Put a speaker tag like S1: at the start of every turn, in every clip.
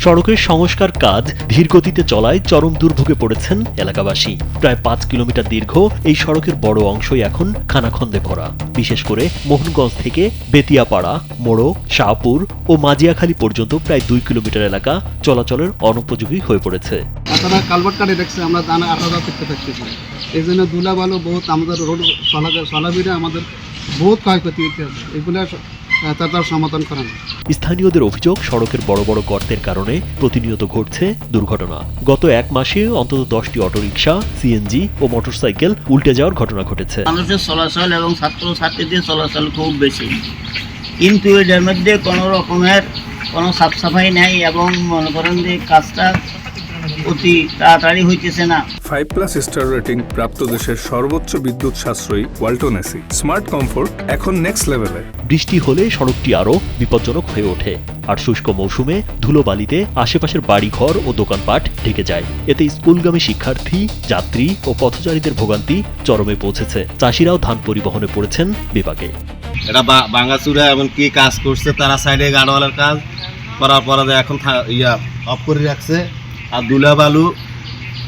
S1: সড়কের সংস্কার কাজ ধীরগতিতে চলায় চরম দুর্ভোগে পড়েছেন এলাকাবাসী। প্রায় ৫ কিলোমিটার দীর্ঘ এই সড়কের বড় অংশই এখন খানাখন্দে ভরা। বিশেষ করে মোহনগঞ্জ থেকে বেতিয়াপাড়া, মোড়ো, শাহপুর ও মাজিয়াখালী পর্যন্ত প্রায় ২ কিলোমিটার এলাকা চলাচলের অনুপযোগী হয়ে পড়েছে।
S2: তারা কালভার্ট কাটে দেখছে, আমরা দানা আটা করতে থাকতেছি। এই জন্য ধুলা বালু বহুত আমাদের রোড চলাফেরা আমাদের বহুত ক্ষয়ক্ষতি হচ্ছে। এগুলো তার সমাধান করেন।
S1: স্থানীয়দের অভিযোগ, সড়কের বড় বড় গর্তের কারণে প্রতিনিয়ত ঘটছে দুর্ঘটনা। গত ১ মাসে অন্তত ১০টি অটোরিকশা, সিএনজি ও মোটরসাইকেল উল্টে যাওয়ার ঘটনা ঘটেছে।
S3: মানুষের চলাচল এবং ছাত্রছাত্রীদের চলাচল খুব বেশি, কিন্তু এটার মধ্যে কোনো রকমের কোনো সাফ সাফাই নেই এবং মনে করেন যে কাজটা অতি তাড়াতাড়ি হইতেছে না।
S4: 5+ স্টার রেটিং প্রাপ্ত দেশের সর্বোচ্চ বিদ্যুৎ সাশ্রয়ী ওয়ালটন এসি স্মার্ট কমফোর্ট এখন নেক্সট লেভেলে।
S1: বৃষ্টি হলে সড়কটি আরও বিপজ্জনক হয়ে ওঠে, আর শুষ্ক মৌসুমে ধুলোবালিতে আশেপাশের বাড়িঘর ও দোকানপাট ঢেকে যায়। এতে স্কুলগামী শিক্ষার্থী, যাত্রী ও পথচারীদের ভোগান্তি চরমে পৌঁছেছে। চাষিরাও ধান পরিবহনে পড়েছেন বিপাকে।
S5: এটা ভাঙাচুরা এমন কি কাজ করছে, তারা সাইডে গাড়ওয়ালার কাজ করার পরে এখন অফ করে রাখছে। আর দুলা বালু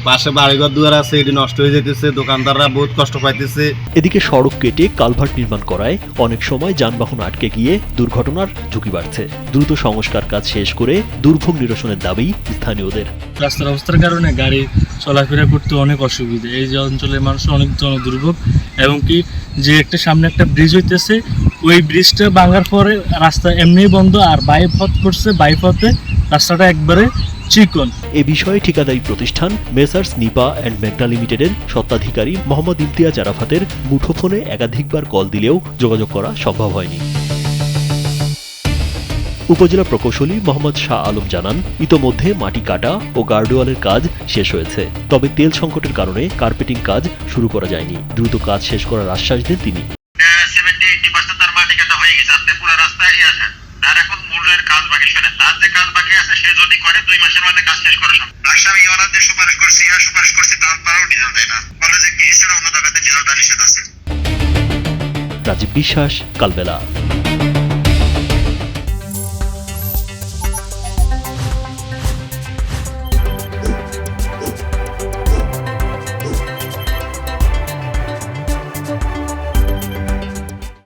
S5: পাশে বাড়িঘর দুয়ার আছে, এটি নষ্ট হয়ে যেতেছে, দোকানদাররা বহুত কষ্ট পাইতেছে।
S1: এদিকে সড়ক কেটে কালভার্ট নির্মাণ করায় অনেক সময় যানবাহন আটকে গিয়ে দুর্ঘটনার ঝুঁকি বাড়ছে। দ্রুত সংস্কার কাজ শেষ করে দুর্ভোগ নিরসনের দাবি স্থানীয়দের।
S6: রাস্তার অবস্থার কারণে গাড়ি চলাফেরা করতে অনেক অসুবিধা। এই যে অঞ্চলের মানুষের অনেক দুর্ভোগ, এবং কি যে একটা সামনে একটা ব্রিজ হইতেছে, ওই ব্রিজটা ভাঙার পরে রাস্তা এমনিই বন্ধ, আর বাইপথ করছে, বাইপথে রাস্তাটা একবারে চিকন।
S1: এ বিষয়ে ঠিকাদারি প্রতিষ্ঠান মেসার্স নিপা অ্যান্ড ম্যাগনা লিমিটেডের স্বত্বাধিকারী মোহাম্মদ ইমতিয়াজ আরাফাতের মুঠোফোনে একাধিকবার কল দিলেও যোগাযোগ করা সম্ভব হয়নি। উপজেলা প্রকৌশলী মোহাম্মদ শাহ আলম জানান, ইতোমধ্যে মাটি কাটা ও গার্ডওয়ালের কাজ শেষ হয়েছে। তবে তেল সংকটের কারণে কার্পেটিং কাজ শুরু করা যায়নি। দ্রুত কাজ শেষ করার আশ্বাস দেন তিনি। রাজীব বিশ্বাস, কালবেলা।